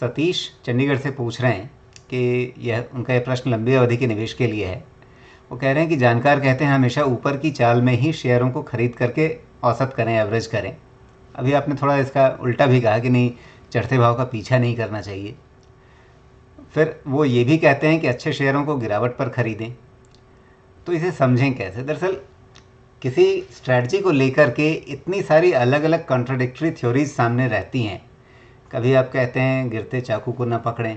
सतीश चंडीगढ़ से पूछ रहे हैं कि उनका यह प्रश्न लंबी अवधि के निवेश के लिए है। वो कह रहे हैं कि जानकार कहते हैं हमेशा ऊपर की चाल में ही शेयरों को खरीद करके औसत करें, एवरेज करें। अभी आपने थोड़ा इसका उल्टा भी कहा कि नहीं, चढ़ते भाव का पीछा नहीं करना चाहिए। फिर वो ये भी कहते हैं कि अच्छे शेयरों को गिरावट पर खरीदें। तो इसे समझें कैसे? दरअसल किसी स्ट्रैटेजी को लेकर के इतनी सारी अलग अलग कॉन्ट्राडिक्टरी थ्योरीज सामने रहती हैं। कभी आप कहते हैं गिरते चाकू को ना पकड़ें,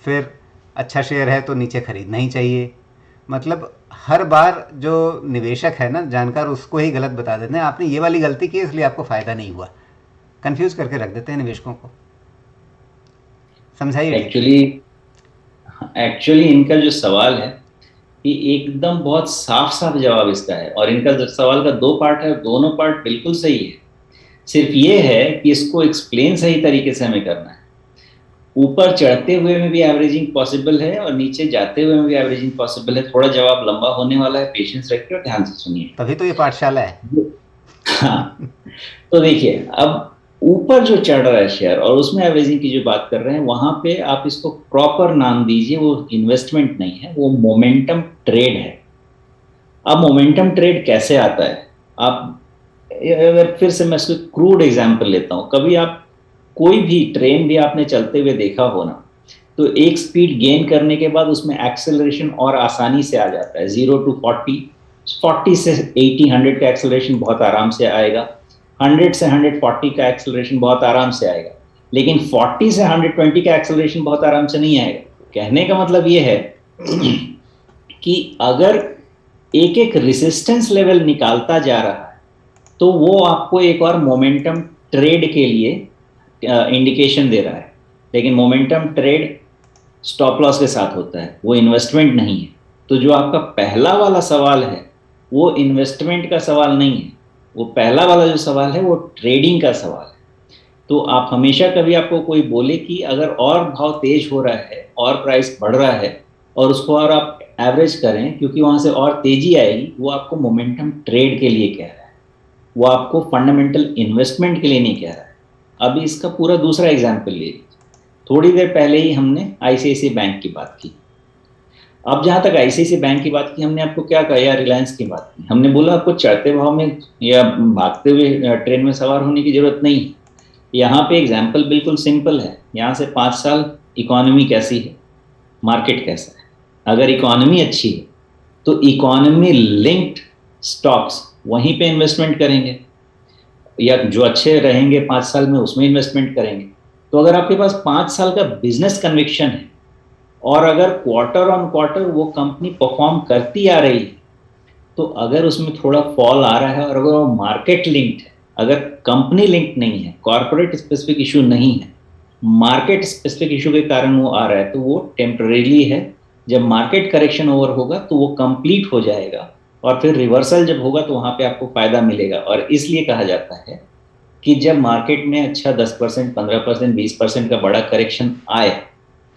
फिर अच्छा शेयर है तो नीचे खरीदना ही चाहिए। मतलब हर बार जो निवेशक है ना, जानकार, उसको ही गलत बता देते हैं, आपने ये वाली गलती की इसलिए आपको फ़ायदा नहीं हुआ। कंफ्यूज करके रख देते हैं निवेशकों को। समझाइए ठीक से। एक्चुअली एक्चुअली इनका जो सवाल है ये एकदम बहुत साफ साफ जवाब इसका है, और इनका जो सवाल का दो पार्ट है, दोनों पार्ट बिल्कुल सही है। सिर्फ ये है कि इसको एक्सप्लेन सही तरीके से हमें करना है। ऊपर चढ़ते हुए में भी एवरेजिंग पॉसिबल है और नीचे जाते हुए में भी एवरेजिंग पॉसिबल है। थोड़ा जवाब लंबा होने वाला है, पेशेंस रखिए और ध्यान से सुनिए। तभी तो ये पाठशाला है। हाँ, तो देखिए, अब ऊपर जो चढ़ रहा है शेयर और उसमें एवरेजिंग की जो बात कर रहे हैं, वहां पे आप इसको प्रॉपर नाम दीजिए। वो इन्वेस्टमेंट नहीं है, वो मोमेंटम ट्रेड है। अब मोमेंटम ट्रेड कैसे आता है? आप, अगर फिर से मैं इसको क्रूड एग्जांपल लेता हूं, कभी आप कोई भी ट्रेन भी आपने चलते हुए देखा हो ना, तो एक स्पीड गेन करने के बाद उसमें एक्सेलरेशन और आसानी से आ जाता है। 0 to 40, 40 से 80, 100 का एक्सेलरेशन बहुत आराम से आएगा। 100 से 140 का एक्सेलरेशन बहुत आराम से आएगा। लेकिन 40 से 120 का एक्सेलरेशन बहुत आराम से नहीं आएगा। कहने का मतलब ये है कि अगर एक एक रेसिस्टेंस लेवल निकालता जा रहा है तो वो आपको एक और मोमेंटम ट्रेड के लिए इंडिकेशन दे रहा है। लेकिन मोमेंटम ट्रेड स्टॉप लॉस के साथ होता है, वो इन्वेस्टमेंट नहीं है। तो जो आपका पहला वाला सवाल है वो इन्वेस्टमेंट का सवाल नहीं है। वो पहला वाला जो सवाल है वो ट्रेडिंग का सवाल है। तो आप हमेशा, कभी आपको कोई बोले कि अगर और भाव तेज हो रहा है और प्राइस बढ़ रहा है और उसको और आप एवरेज करें क्योंकि वहां से और तेजी आएगी, वो आपको मोमेंटम ट्रेड के लिए कह रहा है। वो आपको फंडामेंटल इन्वेस्टमेंट के लिए नहीं कह रहा है। अभी इसका पूरा दूसरा एग्जाम्पल ले लीजिए। थोड़ी देर पहले ही हमने आईसीआईसीआई बैंक की बात की। अब जहां तक आईसीआईसीआई बैंक की बात की, हमने आपको क्या कहा? या रिलायंस की बात की, हमने बोला आपको चढ़ते भाव में या भागते हुए ट्रेन में सवार होने की जरूरत नहीं है। यहाँ पे एग्जाम्पल बिल्कुल सिंपल है। यहाँ से 5 साल इकोनॉमी कैसी है, मार्केट कैसा है। अगर इकोनॉमी अच्छी है तो इकोनॉमी लिंक्ड स्टॉक्स, वहीं पे इन्वेस्टमेंट करेंगे, या जो अच्छे रहेंगे 5 साल में उसमें इन्वेस्टमेंट करेंगे। तो अगर आपके पास 5 साल का बिजनेस कन्विक्शन है और अगर क्वार्टर ऑन क्वार्टर वो कंपनी परफॉर्म करती आ रही है, तो अगर उसमें थोड़ा फॉल आ रहा है और अगर वो मार्केट लिंक्ड है, अगर कंपनी लिंक्ड नहीं है, कॉर्पोरेट स्पेसिफिक इशू नहीं है, मार्केट स्पेसिफिक इशू के कारण वो आ रहा है, तो वो टेम्परेरी है। जब मार्केट करेक्शन ओवर होगा तो वो कंप्लीट हो जाएगा और फिर रिवर्सल जब होगा तो वहां पे आपको फायदा मिलेगा। और इसलिए कहा जाता है कि जब मार्केट में अच्छा 10%, 15%, 20% का बड़ा करेक्शन आए,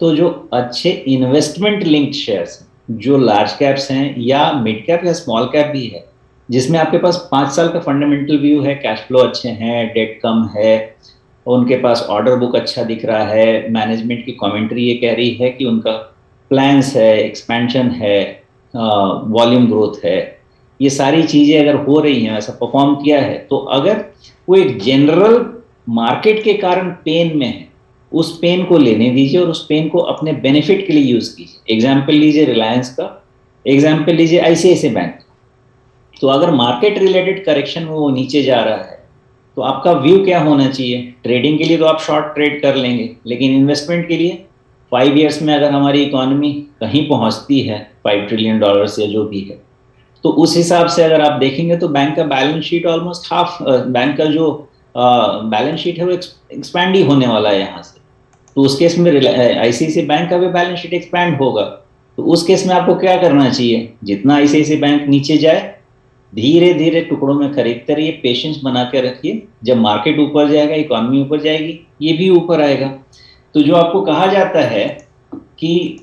तो जो अच्छे इन्वेस्टमेंट लिंक्ड शेयर्स, जो लार्ज कैप्स हैं या मिड कैप या स्मॉल कैप भी है, जिसमें आपके पास 5 साल का फंडामेंटल व्यू है, कैश फ्लो अच्छे हैं, डेट कम है, उनके पास ऑर्डर बुक अच्छा दिख रहा है, मैनेजमेंट की कमेंट्री ये कह रही है कि उनका प्लान्स है, एक्सपेंशन है, वॉल्यूम ग्रोथ है, ये सारी चीजें अगर हो रही हैं, ऐसा परफॉर्म किया है, तो अगर वो एक जनरल मार्केट के कारण पेन में है, उस पेन को लेने दीजिए और उस पेन को अपने बेनिफिट के लिए यूज कीजिए। एग्जाम्पल लीजिए रिलायंस का, एग्जाम्पल लीजिए आईसीआईसीआई बैंक। तो अगर मार्केट रिलेटेड करेक्शन में वो नीचे जा रहा है तो आपका व्यू क्या होना चाहिए? ट्रेडिंग के लिए तो आप शॉर्ट ट्रेड कर लेंगे, लेकिन इन्वेस्टमेंट के लिए 5 ईयर्स में अगर हमारी इकोनॉमी कहीं पहुंचती है $5 ट्रिलियन या जो भी है, तो उस हिसाब से अगर आप देखेंगे तो बैंक का balance sheet almost half, bank का जो बैलेंस शीट है वो एक्सपैंड ही होने वाला है यहाँ से। तो उस केस में आईसीआईसीआई बैंक का भी बैलेंस शीट एक्सपैंड होगा। तो उस केस में आपको क्या करना चाहिए? जितना आईसीआईसीआई बैंक नीचे जाए, धीरे धीरे टुकड़ों में खरीदते रहिए, पेशेंस बना के रखिए। जब मार्केट ऊपर जाएगा, इकोनॉमी ऊपर जाएगी, ये भी ऊपर आएगा। तो जो आपको कहा जाता है कि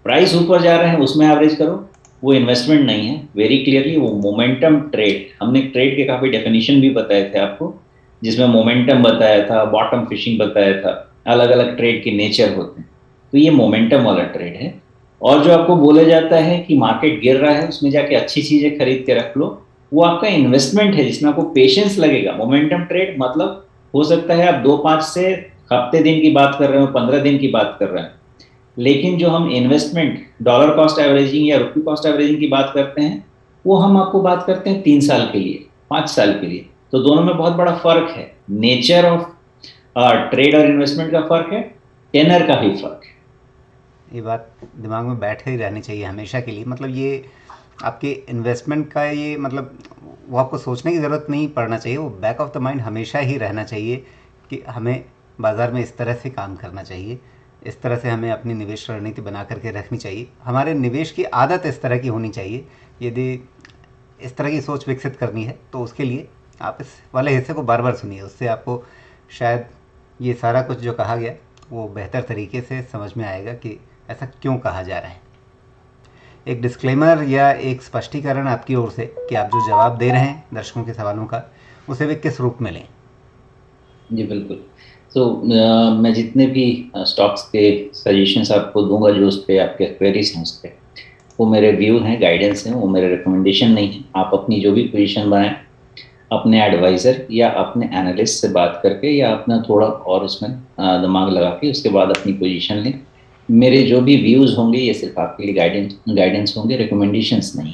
प्राइस ऊपर जा रहे हैं उसमें एवरेज करो, वो इन्वेस्टमेंट नहीं है। वेरी क्लियरली वो मोमेंटम ट्रेड, हमने ट्रेड के काफी डेफिनेशन भी बताए थे आपको, जिसमें मोमेंटम बताया था, बॉटम फिशिंग बताया था। अलग अलग ट्रेड के नेचर होते हैं। तो ये मोमेंटम वाला ट्रेड है। और जो आपको बोला जाता है कि मार्केट गिर रहा है उसमें जाके अच्छी चीजें खरीद के रख लो, वो आपका इन्वेस्टमेंट है जिसमें आपको पेशेंस लगेगा। मोमेंटम ट्रेड मतलब हो सकता है आप 2-5 से हफ्ते दिन की बात कर रहे हो, 15 दिन की बात कर रहे हैं, लेकिन जो हम इन्वेस्टमेंट डॉलर कॉस्ट एवरेजिंग या रुपी कॉस्ट एवरेजिंग की बात करते हैं, वो हम आपको बात करते हैं 3 साल के लिए, 5 साल के लिए। तो दोनों में बहुत बड़ा फर्क है। नेचर ऑफ ट्रेड और इन्वेस्टमेंट का फर्क है, टेनर का भी फर्क है। ये बात दिमाग में बैठ ही रहनी चाहिए हमेशा के लिए। मतलब ये आपके इन्वेस्टमेंट का ये मतलब वो आपको सोचने की ज़रूरत नहीं पड़ना चाहिए, वो बैक ऑफ द माइंड हमेशा ही रहना चाहिए कि हमें बाज़ार में इस तरह से काम करना चाहिए, इस तरह से हमें अपनी निवेश रणनीति बना करके रखनी चाहिए, हमारे निवेश की आदत इस तरह की होनी चाहिए। यदि इस तरह की सोच विकसित करनी है तो उसके लिए आप इस वाले हिस्से को बार बार सुनिए, उससे आपको शायद ये सारा कुछ जो कहा गया वो बेहतर तरीके से समझ में आएगा कि ऐसा क्यों कहा जा रहा है। एक डिस्क्लेमर या एक स्पष्टीकरण आपकी ओर से कि आप जो जवाब दे रहे हैं दर्शकों के सवालों का, उसे वे किस रूप में लें। जी बिल्कुल। तो मैं जितने भी स्टॉक्स के सजेशंस आपको दूंगा, जो उस पर आपके क्वेरीज हैं उस पर, वो मेरे व्यू हैं, गाइडेंस हैं, वो मेरे रिकमेंडेशन नहीं है। आप अपनी जो भी पोजीशन बनाएं अपने एडवाइज़र या अपने एनालिस्ट से बात करके, या अपना थोड़ा और उसमें दिमाग लगा के उसके बाद अपनी पोजीशन लें। मेरे जो भी व्यूज़ होंगे ये सिर्फ आपके लिए गाइडेंस होंगे, रिकमेंडेशंस नहीं।